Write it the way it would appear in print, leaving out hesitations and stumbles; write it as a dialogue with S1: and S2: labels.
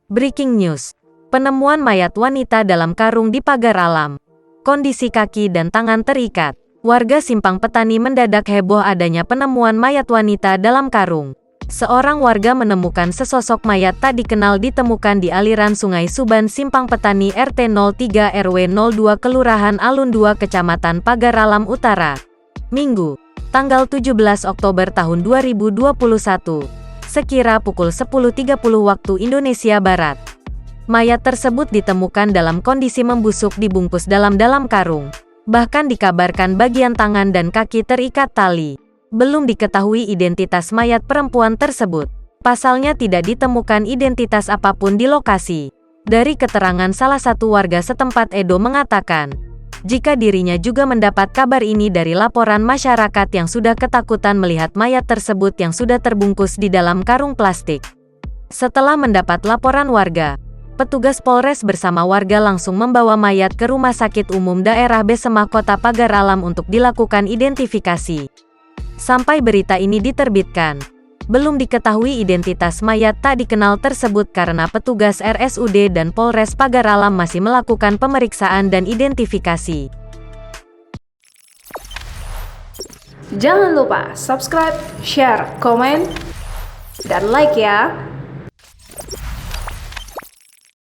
S1: Breaking news. Penemuan mayat wanita dalam karung di pagar alam. Kondisi kaki dan tangan terikat. Warga Simpang Petani mendadak heboh adanya penemuan mayat wanita dalam karung. Seorang warga menemukan sesosok mayat tak dikenal ditemukan di aliran Sungai Suban Simpang Petani RT 03 RW 02 Kelurahan Alun 2 Kecamatan Pagar Alam Utara. Minggu, tanggal 17 Oktober tahun 2021. Sekira pukul 10.30 waktu Indonesia Barat. Mayat tersebut ditemukan dalam kondisi membusuk dibungkus dalam karung. Bahkan dikabarkan bagian tangan dan kaki terikat tali. Belum diketahui identitas mayat perempuan tersebut. Pasalnya tidak ditemukan identitas apapun di lokasi. Dari keterangan salah satu warga setempat Edo mengatakan, jika dirinya juga mendapat kabar ini dari laporan masyarakat yang sudah ketakutan melihat mayat tersebut yang sudah terbungkus di dalam karung plastik. Setelah mendapat laporan warga, petugas Polres bersama warga langsung membawa mayat ke Rumah Sakit Umum Daerah Besema Kota Pagar Alam untuk dilakukan identifikasi. Sampai berita ini diterbitkan, belum diketahui identitas mayat tak dikenal tersebut karena petugas RSUD dan Polres Pagar Alam masih melakukan pemeriksaan dan identifikasi.
S2: Jangan lupa subscribe, share, komen, dan like ya!